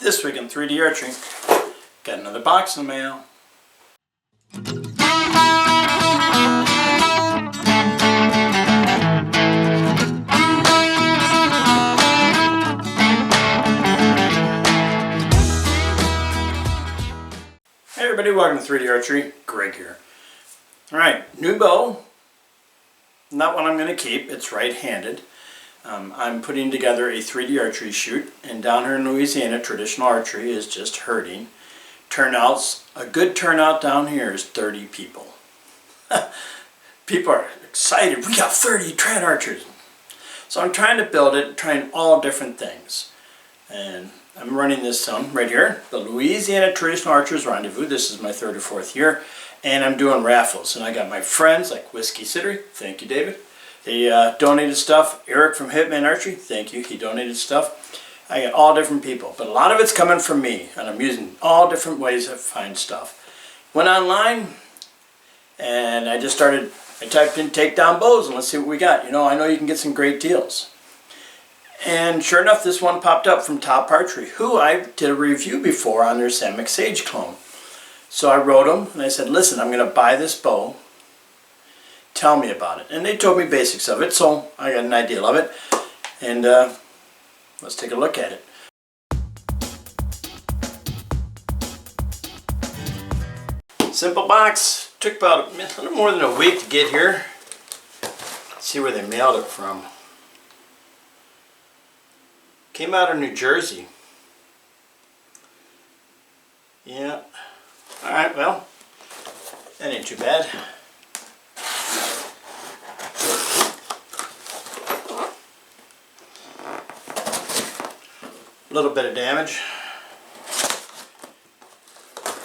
This week in 3D Archery, got another box in the mail. Hey everybody, welcome to 3D Archery. Greg here. Alright, new bow. Not one I'm going to keep, it's right-handed. I'm putting together a 3D archery shoot, and down here in Louisiana, traditional archery is just hurting. Turnouts, a good turnout down here is 30 people. People are excited, we got 30 trad archers. So I'm trying to build it, trying all different things. And I'm running this right here, the Louisiana Traditional Archers Rendezvous. This is my third or fourth year, and I'm doing raffles. And I got my friends like Whiskey Cittery, thank you David. They donated stuff. Eric from Hitman Archery, thank you, he donated stuff. I got all different people, but a lot of it's coming from me, and I'm using all different ways to find stuff. Went online, and I typed in takedown bows, and let's see what we got. You know, I know you can get some great deals. And sure enough, this one popped up from Top Archery, who I did a review before on their Samick Sage clone. So I wrote them, and I said, listen, I'm going to buy this bow. Tell me about it. And they told me basics of it, so I got an idea of it. And let's take a look at it. Simple box. Took about a little more than a week to get here. Let's see where they mailed it from. Came out of New Jersey. Yeah. Alright, well, that ain't too bad. A little bit of damage.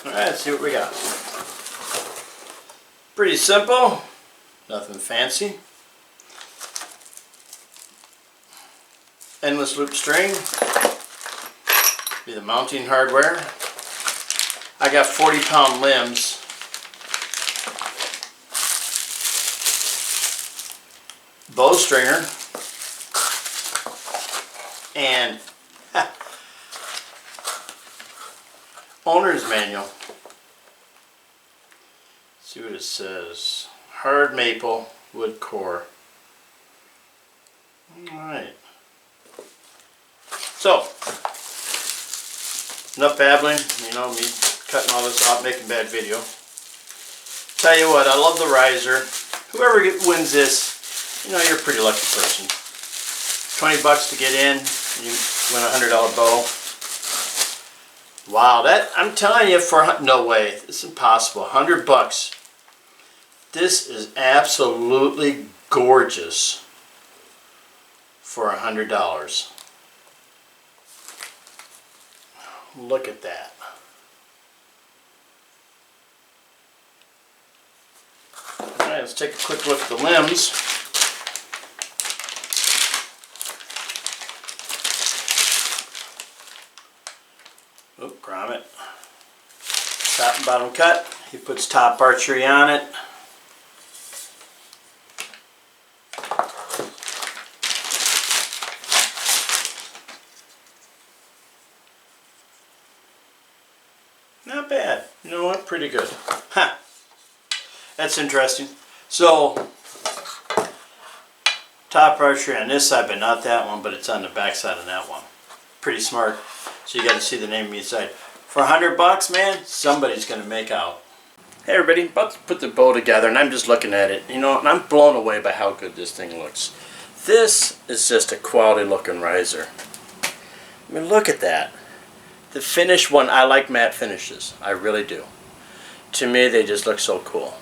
Alright, let's see what we got. Pretty simple. Nothing fancy. Endless loop string. Be the mounting hardware. I got 40-pound limbs. Bow stringer. And owner's manual. See what it says. Hard maple wood core. Alright. So, enough babbling, you know, me cutting all this out, making bad video. Tell you what, I love the riser. Whoever wins this, you know, you're a pretty lucky person. 20 bucks to get in, you win a $100 bow. Wow, that, I'm telling you, no way, it's impossible, 100 bucks. This is absolutely gorgeous for $100. Look at that. Alright, let's take a quick look at the limbs. Oh, grommet. Top and bottom cut. He puts Top Archery on it. Not bad. You know what? Pretty good. Huh. That's interesting. So, Top Archery on this side, but not that one, but it's on the back side of that one. Pretty smart. So you got to see the name of each side. For 100 bucks, man, somebody's going to make out. Hey everybody, about to put the bow together, and I'm just looking at it, you know, and I'm blown away by how good this thing looks. This is just a quality looking riser. I mean, look at that. The finished one, I like matte finishes. I really do. To me, they just look so cool.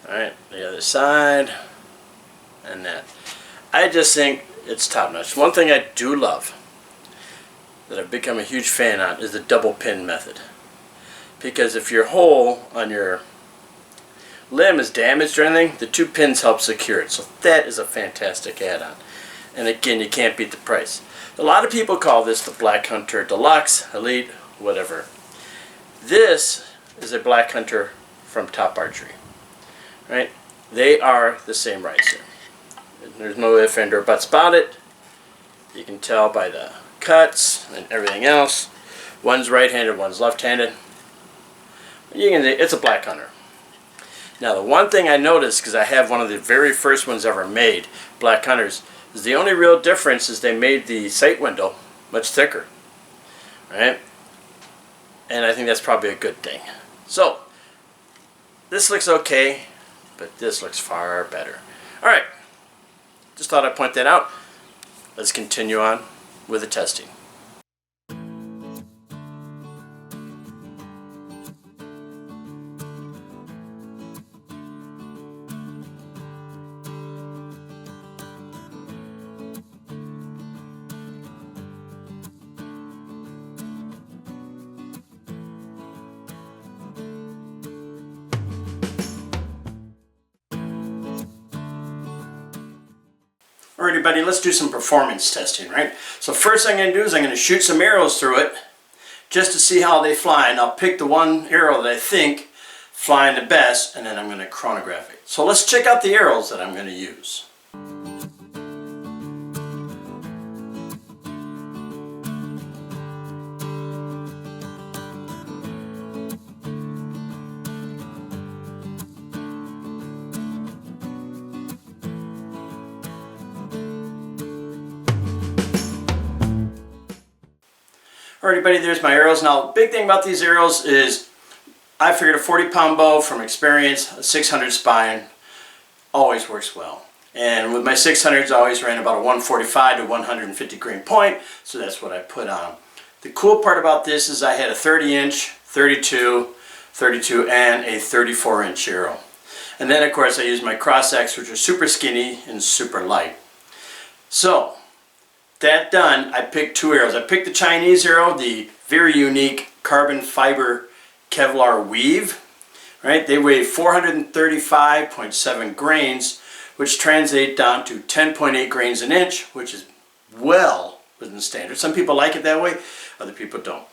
Alright, the other side. And that. I just think it's top notch. One thing I do love, that I've become a huge fan on, is the double pin method. Because if your hole on your limb is damaged or anything, the 2 pins help secure it. So that is a fantastic add-on. And again, you can't beat the price. A lot of people call this the Black Hunter Deluxe, Elite, whatever. This is a Black Hunter from Top Archery. Right? They are the same riser. There's no ifs, ands, or buts about it. You can tell by the cuts and everything else. One's right-handed, one's left-handed. It's a black hunter. Now the one thing I noticed, because I have one of the very first ones ever made, black hunters, is the only real difference is they made the sight window much thicker, right? And I think that's probably a good thing. So this looks okay, but this looks far better. All right, just thought I'd point that out. Let's continue on with the testing. Alrighty, buddy, let's do some performance testing, right? So first thing I'm going to do is I'm going to shoot some arrows through it just to see how they fly, and I'll pick the one arrow that I think flying the best, and then I'm going to chronograph it. So let's check out the arrows that I'm going to use. Alrighty, buddy, there's my arrows. Now, the big thing about these arrows is I figured a 40-pound bow from experience, a 600 spine, always works well. And with my 600s, I always ran about a 145 to 150 grain point, so that's what I put on them. The cool part about this is I had a 30-inch, 32, and a 34-inch arrow. And then, of course, I used my cross-X, which are super skinny and super light. So, that done, I picked two arrows. I picked the Chinese arrow, the very unique carbon fiber Kevlar weave. Right? They weigh 435.7 grains, which translate down to 10.8 grains an inch, which is well within standard. Some people like it that way, other people don't.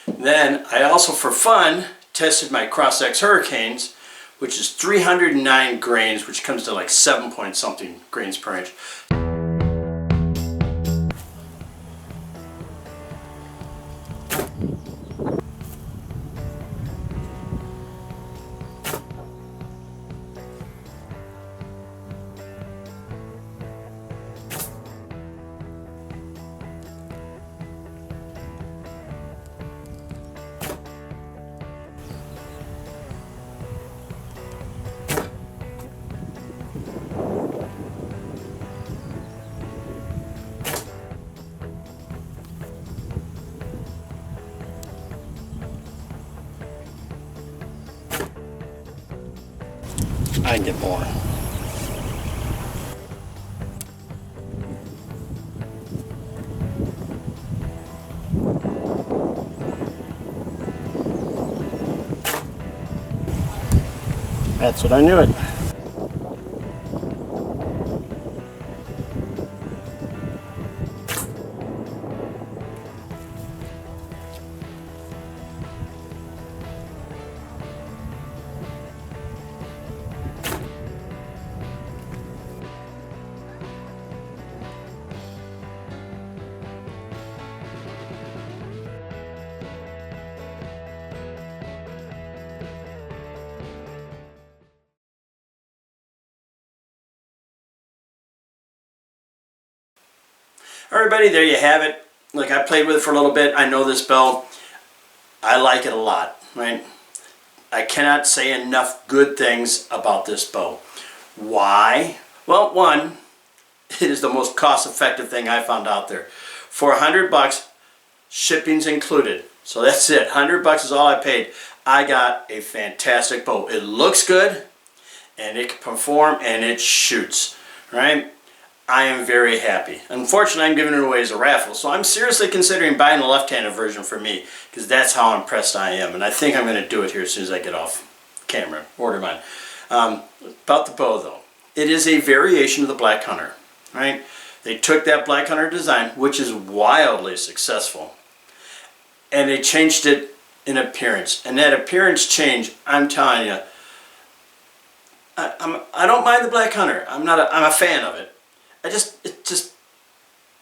Then I also, for fun, tested my cross-X Hurricanes, which is 309 grains, which comes to like 7 point something grains per inch. I can get more. That's what I knew it. Everybody, there you have it. Look, I played with it for a little bit. I know this bow. I like it a lot, right? I cannot say enough good things about this bow. Why? Well, one, it is the most cost-effective thing I found out there. For $100, shipping's included. So that's it. $100 is all I paid. I got a fantastic bow. It looks good, and it can perform, and it shoots, right? I am very happy. Unfortunately, I'm giving it away as a raffle, so I'm seriously considering buying the left-handed version for me, because that's how impressed I am, and I think I'm going to do it here as soon as I get off camera. Order mine. About the bow, though. It is a variation of the Black Hunter, right? They took that Black Hunter design, which is wildly successful, and they changed it in appearance. And that appearance change, I'm telling you, I don't mind the Black Hunter. I'm a fan of it. It's just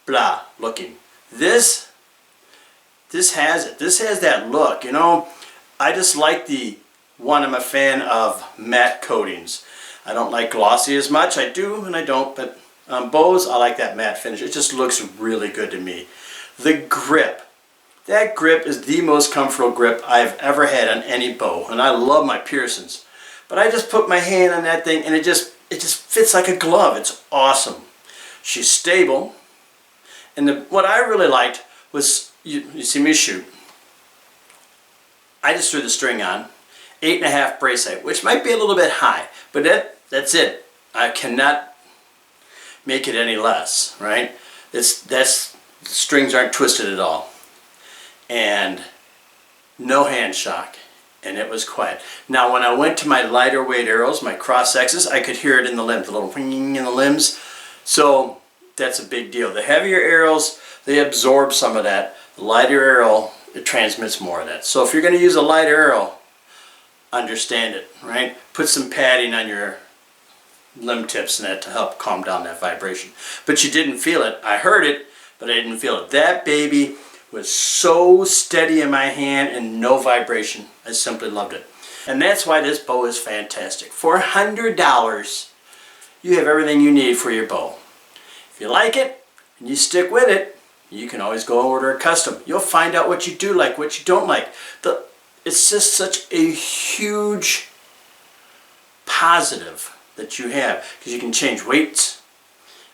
blah looking. This has it. This has that look, you know. I just like the one. I'm a fan of matte coatings. I don't like glossy as much. I do and I don't, but on bows I like that matte finish. It just looks really good to me. The grip. That grip is the most comfortable grip I've ever had on any bow, and I love my Pearsons. But I just put my hand on that thing and it just fits like a glove. It's awesome. She's stable. And what I really liked was, you see me shoot. I just threw the string on, 8.5 brace height, which might be a little bit high, but that's it. I cannot make it any less, right? The strings aren't twisted at all. And no hand shock, and it was quiet. Now when I went to my lighter weight arrows, my cross X's, I could hear it in the limbs, the little pinging in the limbs. So that's a big deal. The heavier arrows, they absorb some of that. The lighter arrow, it transmits more of that. So if you're going to use a lighter arrow, understand it, right? Put some padding on your limb tips and that to help calm down that vibration. But you didn't feel it. I heard it, but I didn't feel it. That baby was so steady in my hand and no vibration. I simply loved it. And that's why this bow is fantastic. For $100, you have everything you need for your bow. If you like it and you stick with it, you can always go and order a custom. You'll find out what you do like, what you don't like. It's just such a huge positive that you have, because you can change weights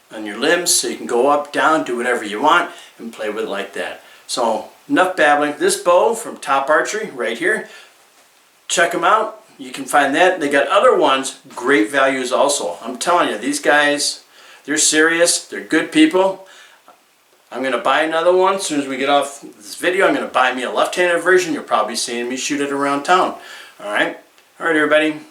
on your limbs, so you can go up, down, do whatever you want and play with it like that. So enough babbling. This bow from Top Archery right here, check them out. You can find that. They got other ones, great values also. I'm telling you, these guys, they're serious, they're good people. I'm going to buy another one as soon as we get off this video. I'm going to buy me a left-handed version. You'll probably see me shoot it around town. Alright, everybody,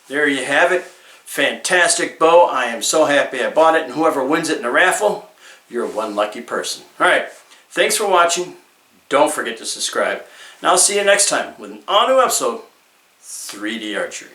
there you have it. Fantastic bow. I am so happy I bought it, and whoever wins it in the raffle, you're one lucky person. Alright, thanks for watching. Don't forget to subscribe. And I'll see you next time with an all-new episode, 3D Archery.